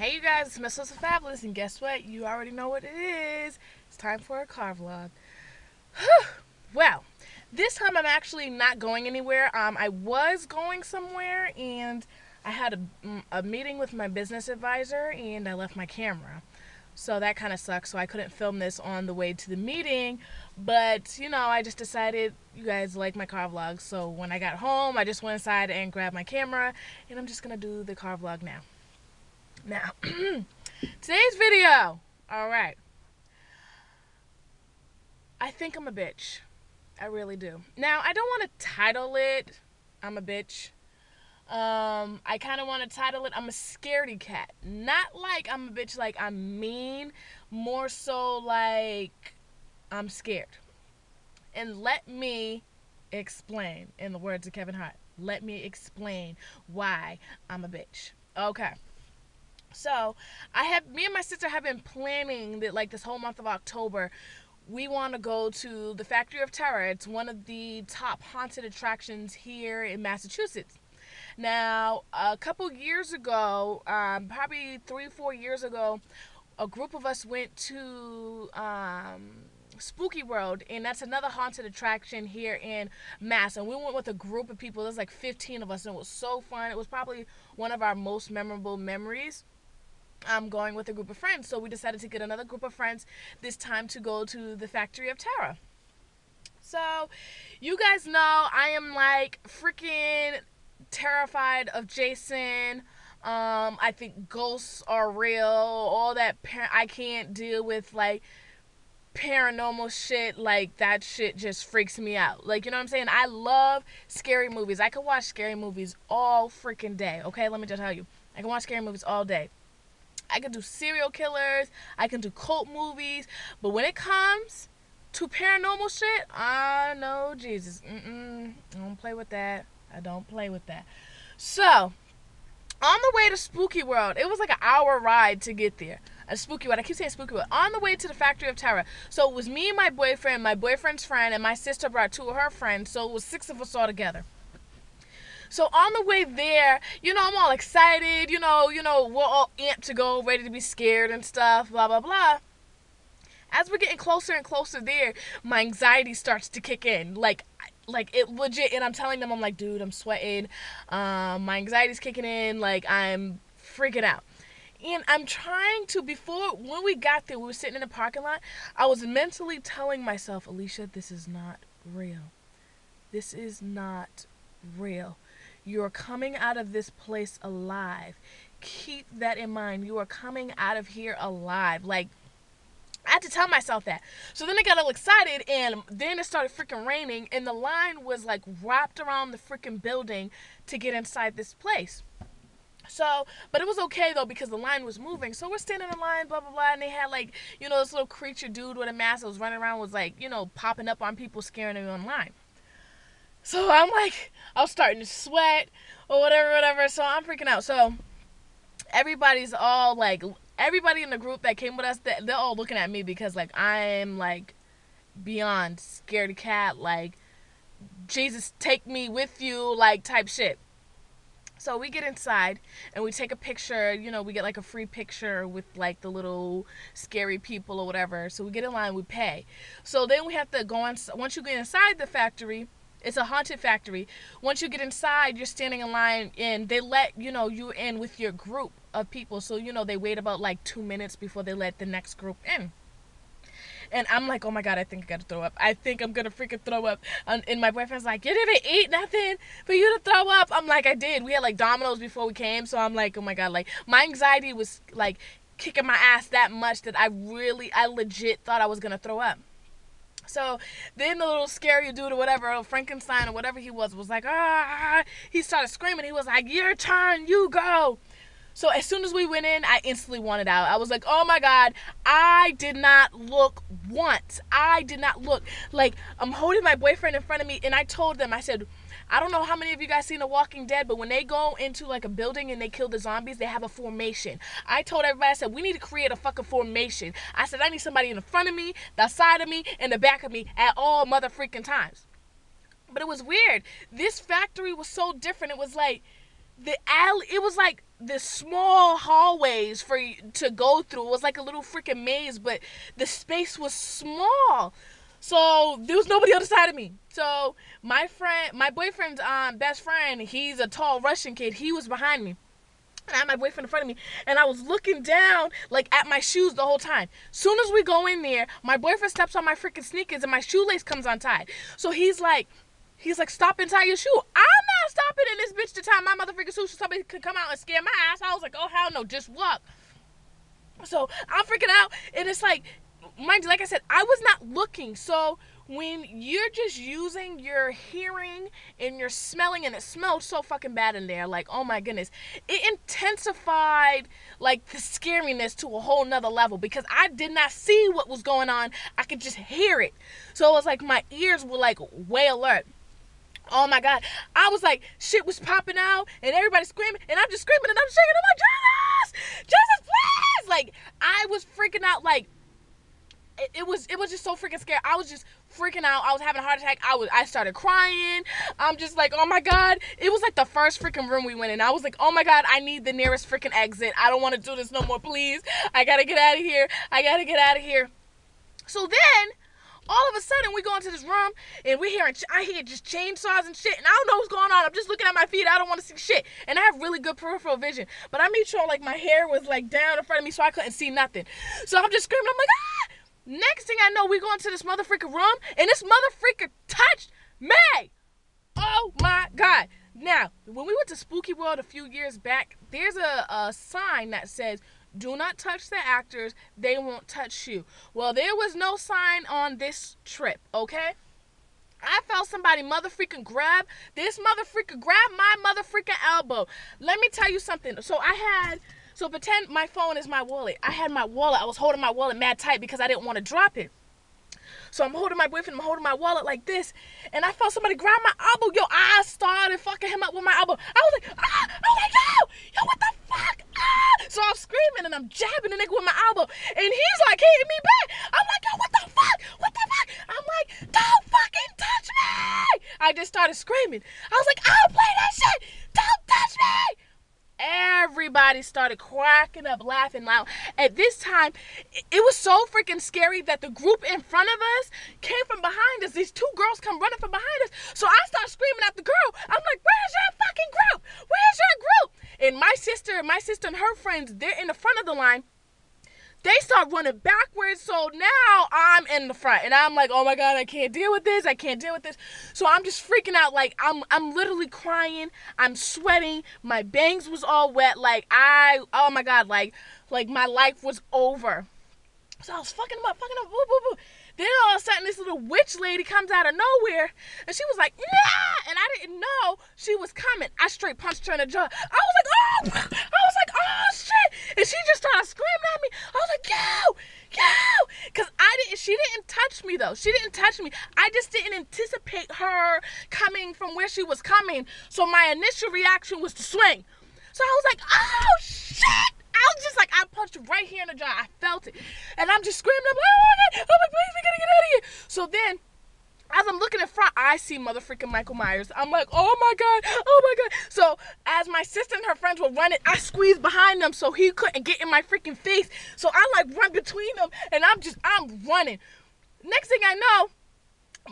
Hey you guys, it's Miss Lisa Fabulous, and guess what? You already know what it is. It's time for a car vlog. Well, this time I'm actually not going anywhere. I was going somewhere, and I had a meeting with my business advisor, and I left my camera. So that kind of sucks. So I couldn't film this on the way to the meeting. But, I just decided you guys like my car vlogs. So when I got home, I just went inside and grabbed my camera, and I'm just going to do the car vlog now. Now, today's video, alright, I think I'm a bitch. I really do. Now, I don't want to title it, I'm a bitch. I kind of want to title it, I'm a scaredy cat. Not like I'm a bitch, like I'm mean, more so like I'm scared. And let me explain, in the words of Kevin Hart, let me explain why I'm a bitch. Okay. So, me and my sister have been planning that, like, this whole month of October, we want to go to the Factory of Terror. It's one of the top haunted attractions here in Massachusetts. Now, a couple years ago, probably 3-4 years ago, a group of us went to Spooky World, and that's another haunted attraction here in Mass. And we went with a group of people. There's like 15 of us, and it was so fun. It was probably one of our most memorable memories. I'm going with a group of friends, so we decided to get another group of friends this time to go to the Factory of Terror. So, you guys know I am like freaking terrified of Jason. I think ghosts are real. All that I can't deal with like paranormal shit. Like that shit just freaks me out. Like, you know what I'm saying? I love scary movies. I could watch scary movies all freaking day. Okay, let me just tell you, I can watch scary movies all day. I can do serial killers. I can do cult movies. But when it comes to paranormal shit, I know Jesus. I don't play with that. I don't play with that. So, on the way to Spooky World, it was like an hour ride to get there. A Spooky World. I keep saying Spooky World. On the way to the Factory of Terror. So it was me and my boyfriend's friend, and my sister brought 2 of her friends. So it was 6 of us all together. So on the way there, I'm all excited, we're all amped to go, ready to be scared and stuff, blah, blah, blah. As we're getting closer and closer there, my anxiety starts to kick in. Like it legit, and I'm telling them, I'm like, dude, I'm sweating. My anxiety's kicking in, like I'm freaking out. And I'm trying to, when we got there, we were sitting in the parking lot, I was mentally telling myself, Alicia, this is not real. This is not real. You're coming out of this place alive. Keep that in mind. You are coming out of here alive. Like, I had to tell myself that. So then I got all excited, and then it started freaking raining, and the line was like wrapped around the freaking building to get inside this place. So, but it was okay though because the line was moving. So we're standing in line, blah, blah, blah, and they had like, this little creature dude with a mask that was running around, was like, popping up on people, scaring them online. So I'm like, I was starting to sweat or whatever. So I'm freaking out. So everybody's all like, everybody in the group that came with us, they're all looking at me because like I'm like beyond scaredy cat, like Jesus take me with you, like type shit. So we get inside and we take a picture, we get like a free picture with like the little scary people or whatever. So we get in line, we pay. So then we have to go on, once you get inside the factory, it's a haunted factory. Once you get inside, you're standing in line, and they let, you in with your group of people. So, they wait about like 2 minutes before they let the next group in. And I'm like, oh my God, I think I gotta throw up. I think I'm gonna freaking throw up. And my boyfriend's like, you didn't eat nothing for you to throw up. I'm like, I did. We had like Domino's before we came. So I'm like, oh my God, like my anxiety was like kicking my ass that much that I legit thought I was gonna throw up. So then the little scary dude or whatever, Frankenstein or whatever he was like, he started screaming. He was like, your turn, you go. So as soon as we went in, I instantly wanted out. I was like, oh my God, I did not look once. I did not look. Like, I'm holding my boyfriend in front of me, and I told them, I said, I don't know how many of you guys seen The Walking Dead, but when they go into like a building and they kill the zombies, they have a formation. I told everybody, I said, we need to create a fucking formation. I said, I need somebody in the front of me, the side of me, and the back of me at all mother freaking times. But it was weird. This factory was so different. It was like, it was like this small hallways for you to go through. It was like a little freaking maze, but the space was small. So there was nobody on the side of me. So my boyfriend's best friend, he's a tall Russian kid. He was behind me. And I had my boyfriend in front of me, and I was looking down, like, at my shoes the whole time. Soon as we go in there, my boyfriend steps on my freaking sneakers, and my shoelace comes untied. So he's like, stop and tie your shoe. I'm not stopping in this bitch to tie my motherfucking shoe so somebody could come out and scare my ass. I was like, oh, hell no, just walk. So I'm freaking out, and it's like, mind you, like I said, I was not looking. So when you're just using your hearing and your smelling, and it smelled so fucking bad in there, like, oh my goodness, it intensified like the scariness to a whole nother level, because I did not see what was going on. I could just hear it. So it was like my ears were like way alert. Oh my God, I was like, shit was popping out and everybody screaming, and I'm just screaming and I'm shaking. I'm like, Jesus, please. Like, I was freaking out. Like, it was just so freaking scary. I was just freaking out. I was having a heart attack. I started crying. I'm just like, oh my God. It was like the first freaking room we went in. I was like, oh my God, I need the nearest freaking exit. I don't want to do this no more, please. I gotta get out of here. I gotta get out of here. So then, all of a sudden, we go into this room, and I hear just chainsaws and shit, and I don't know what's going on. I'm just looking at my feet. I don't want to see shit. And I have really good peripheral vision. But I made sure, like, my hair was, like, down in front of me so I couldn't see nothing. So I'm just screaming. I'm like, ah! Next thing I know, we go into this motherfreaker room, and this motherfreaker touched me. Oh my God. Now, when we went to Spooky World a few years back, there's a sign that says, do not touch the actors, they won't touch you. Well, there was no sign on this trip, okay? I felt somebody motherfreaking grab my motherfreaking elbow. Let me tell you something. So pretend my phone is my wallet. I had my wallet. I was holding my wallet mad tight because I didn't want to drop it. So I'm holding my boyfriend. I'm holding my wallet like this. And I felt somebody grab my elbow. Yo, I started fucking him up with my elbow. I was like, ah! I was like, yo, what the fuck? Ah! So I'm screaming and I'm jabbing the nigga with my elbow. And he's like hitting me back. I'm like, yo, what the fuck? What the fuck? I'm like, don't fucking touch me. I just started screaming. I was like, I don't play that shit. Don't touch me. Everybody started cracking up, laughing loud. At this time, it was so freaking scary that the group in front of us came from behind us. These two girls come running from behind us. So I start screaming at the girl. I'm like, where's your fucking group? Where's your group? And my sister and her friends, they're in the front of the line. They start running backwards, so now I'm in the front, and I'm like, oh my God, I can't deal with this. So I'm just freaking out, like, I'm literally crying. I'm sweating. My bangs was all wet. Like, oh my God, like my life was over. So I was fucking him up, boo, boo, boo. Then all of a sudden, this little witch lady comes out of nowhere, and she was like, nah! And I didn't know she was coming. I straight punched her in the jaw. I was like, oh, shit! And she just started screaming at me. I was like, yo! Because she didn't touch me, though. She didn't touch me. I just didn't anticipate her coming from where she was coming, so my initial reaction was to swing. So I was like, oh, shit! I was just like, I punched her right here in the jaw. I felt it. And I'm just screaming. I'm like, oh my God, please, we gotta get out of here. So then, as I'm looking in front, I see motherfucking Michael Myers. I'm like, oh my God. So as my sister and her friends were running, I squeezed behind them so he couldn't get in my freaking face. So I like run between them, and I'm running. Next thing I know,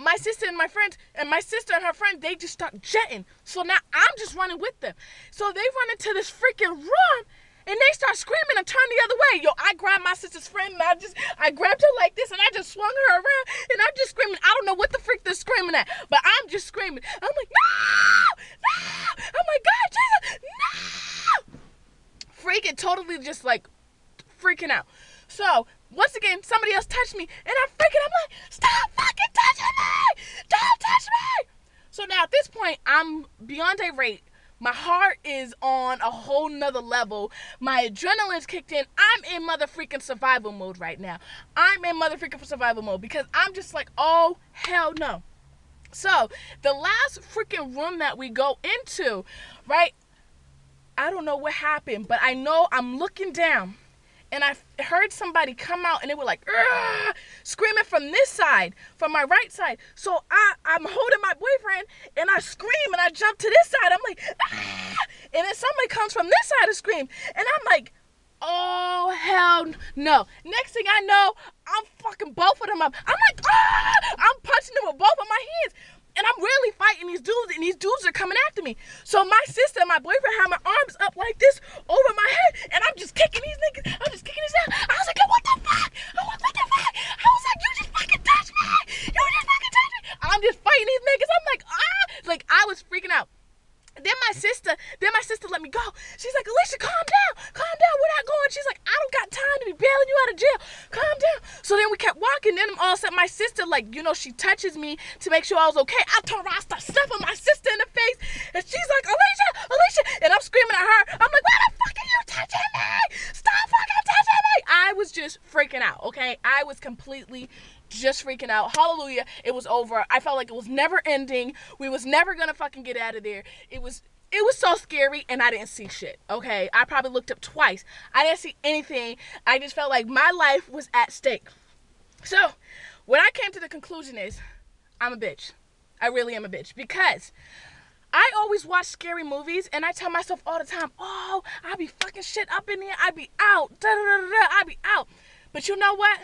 my sister and her friend, they just start jetting. So now I'm just running with them. So they run into this freaking room, and they start screaming and turn the other way. Yo, I grabbed my sister's friend, and I grabbed her like this, and I just swung her around, and I'm just screaming. I don't know what the freak they're screaming at, but I'm just screaming. I'm like, no! Oh my God, Jesus, no! Freaking totally just like freaking out. So, once again, somebody else touched me, and I'm like, stop fucking touching me! Don't touch me! So now at this point, I'm beyond irate. My heart is on a whole nother level. My adrenaline's kicked in. I'm in motherfreaking survival mode right now. Because I'm just like, oh, hell no. So, the last freaking room that we go into, right? I don't know what happened, but I know I'm looking down. and I heard somebody come out, and they were like, "Argh!" Screaming from this side, from my right side. So I'm holding my boyfriend, and I scream, and I jump to this side. I'm like, "Ah!" And then somebody comes from this side and scream, and I'm like, oh, hell no. Next thing I know, I'm fucking both of them up. I'm like, ah! I'm punching them with both of my hands. And I'm really fighting these dudes, and these dudes are coming after me. So my sister and my boyfriend have my arms up like this over my head, and I'm just kicking these niggas. I'm just kicking these out. I was like, yo, what the fuck? I'm like, what the fuck? I was like, you just fucking touched me. You just fucking touched me. I'm just fighting these niggas. I'm like, ah! Like, I was freaking out. Then my sister let me go. She's like, Alicia, calm down. We're not going. She's like, I don't got time to be bailing you out of jail. Calm down. So then we kept walking. Then all of a sudden my sister, like, you know, she touches me to make sure I was okay. I turn around, start stuffing my sister in the face. And she's like, Alicia. And I'm screaming at her. I'm like, why the fuck are you touching me? Stop fucking touching me. I was just freaking out, okay? I was completely just freaking out. Hallelujah. It was over. I felt like it was never ending. We was never gonna fucking get out of there. It was so scary, and I didn't see shit, okay? I probably looked up twice. I didn't see anything. I just felt like my life was at stake. So what I came to the conclusion is, I'm a bitch. I really am a bitch, because I always watch scary movies, and I tell myself all the time, oh, I be fucking shit up in here. I be out. I be out. But you know what?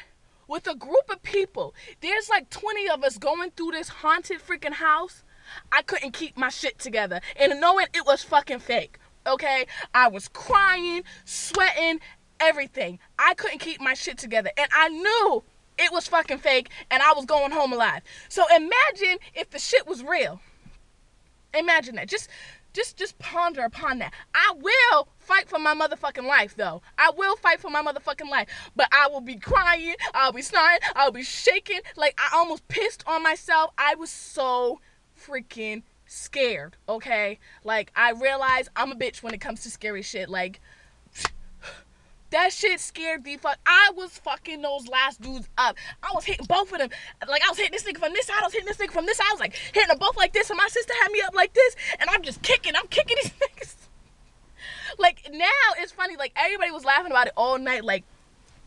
With a group of people, there's like 20 of us going through this haunted freaking house. I couldn't keep my shit together. And knowing it was fucking fake, okay? I was crying, sweating, everything. I couldn't keep my shit together. And I knew it was fucking fake, and I was going home alive. So imagine if the shit was real. Imagine that. Just ponder upon that. I will fight for my motherfucking life, though. I will fight for my motherfucking life. But I will be crying. I'll be snoring. I'll be shaking. Like, I almost pissed on myself. I was so freaking scared, okay? Like, I realized I'm a bitch when it comes to scary shit. Like, that shit scared the fuck. I was fucking those last dudes up. I was hitting both of them. Like, I was hitting this nigga from this side. I was hitting this nigga from this side. I was like hitting them both like this. And my sister had me up like this. And I'm just kicking. I'm kicking these niggas. Like, now it's funny. Like, everybody was laughing about it all night. Like,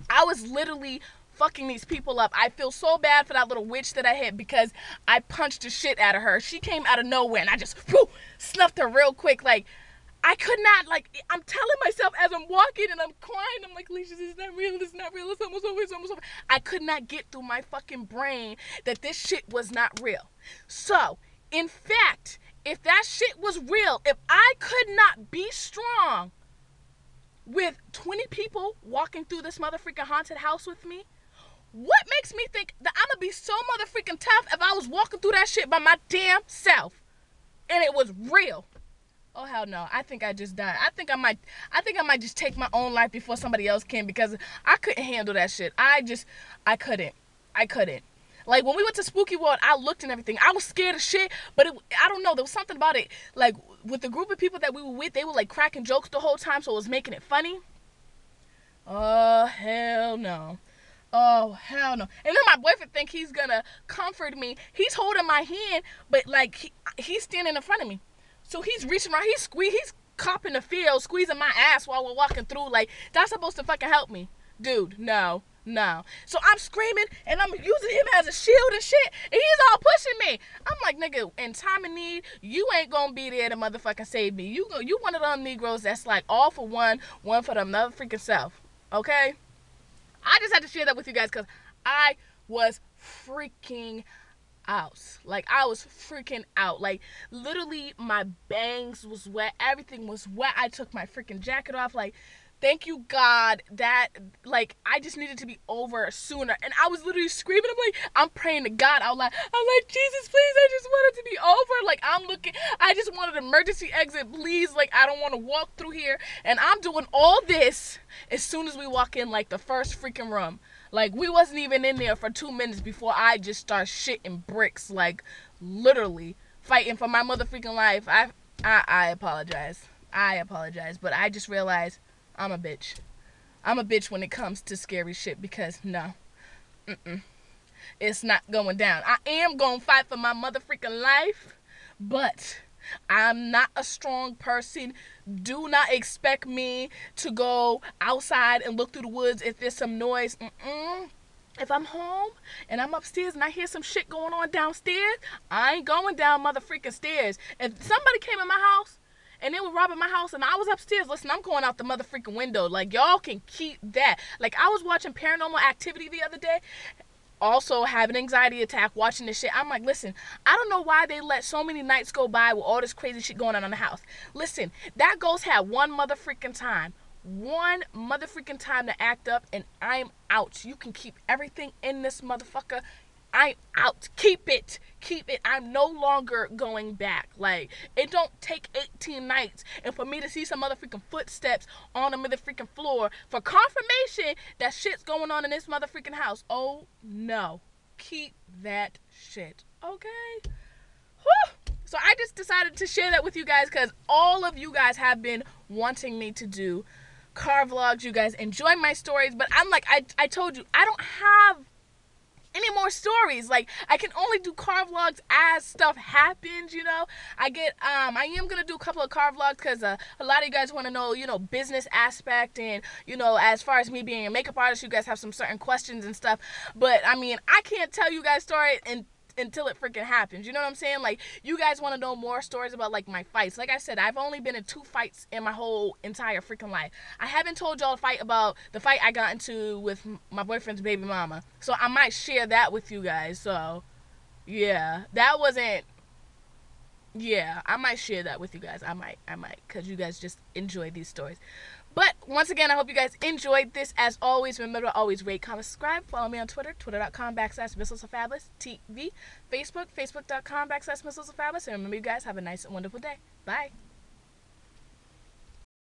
I was literally fucking these people up. I feel so bad for that little witch that I hit, because I punched the shit out of her. She came out of nowhere, and I just snuffed her real quick. Like, I could not, like, I'm telling myself as I'm walking and I'm crying, I'm like, Alicia, this is not real, it's almost over. I could not get through my fucking brain that this shit was not real. So, in fact, if that shit was real, if I could not be strong with 20 people walking through this motherfucking haunted house with me, what makes me think that I'm gonna be so motherfucking tough if I was walking through that shit by my damn self and it was real? Oh, hell no. I think I just died. I think I might just take my own life before somebody else can, because I couldn't handle that shit. I couldn't. Like, when we went to Spooky World, I looked and everything. I was scared of shit, but I don't know. There was something about it. Like, with the group of people that we were with, they were, like, cracking jokes the whole time, so it was making it funny. Oh, hell no. Oh, hell no. And then my boyfriend think he's gonna comfort me. He's holding my hand, but, like, he's standing in front of me. So he's reaching around, he's copping the field, squeezing my ass while we're walking through. Like, that's supposed to fucking help me. Dude, no. So I'm screaming, and I'm using him as a shield and shit, and he's all pushing me. I'm like, nigga, in time of need, you ain't gonna be there to motherfucking save me. You one of them Negroes that's like all for one for the mother freaking self. Okay? I just had to share that with you guys, because I was freaking out. Like, I was freaking out. Like, literally my bangs was wet, everything was wet. I took my freaking jacket off. Like, thank you God that, like, I just needed to be over sooner. And I was literally screaming. I'm praying to God out loud. I'm like, Jesus, please, I just want it to be over. Like, I just wanted an emergency exit, please. Like, I don't want to walk through here. And I'm doing all this as soon as we walk in, like, the first freaking room. Like, we wasn't even in there for 2 minutes before I just start shitting bricks. Like, literally fighting for my motherfucking life. I apologize. But I just realized I'm a bitch. I'm a bitch when it comes to scary shit, because no. It's not going down. I am going to fight for my motherfucking life, but I'm not a strong person. Do not expect me to go outside and look through the woods if there's some noise. If I'm home and I'm upstairs and I hear some shit going on downstairs, I ain't going down motherfucking stairs. If somebody came in my house and they were robbing my house and I was upstairs, listen, I'm going out the motherfucking window. Like, y'all can keep that. Like, I was watching Paranormal Activity the other day, also have an anxiety attack watching this shit. I'm like, listen, I don't know why they let so many nights go by with all this crazy shit going on in the house. Listen, that ghost had one motherfucking time. One motherfucking time to act up, and I'm out. You can keep everything in this motherfucker. I'm out. Keep it. Keep it. I'm no longer going back. Like, it don't take 18 nights and for me to see some motherfucking footsteps on the motherfucking floor for confirmation that shit's going on in this motherfucking house. Oh, no. Keep that shit. Okay? Whew. So I just decided to share that with you guys because all of you guys have been wanting me to do car vlogs. You guys enjoy my stories, but I'm like, I told you, I don't have any more stories. Like, I can only do car vlogs as stuff happens, you know. I am gonna do a couple of car vlogs because a lot of you guys want to know, you know, business aspect, and, you know, as far as me being a makeup artist, you guys have some certain questions and stuff. But I mean, I can't tell you guys story until it freaking happens. You know what I'm saying? Like, you guys want to know more stories about, like, my fights. Like I said, I've only been in 2 fights in my whole entire freaking life. I haven't told y'all the fight I got into with my boyfriend's baby mama. So I might share that with you guys. So, yeah. I might share that with you guys. I might. Because you guys just enjoy these stories. But once again, I hope you guys enjoyed this. As always, remember to always rate, comment, subscribe. Follow me on Twitter, twitter.com/MissOfFabulous TV, Facebook, facebook.com/MissOfFabulous. And remember, you guys have a nice and wonderful day. Bye.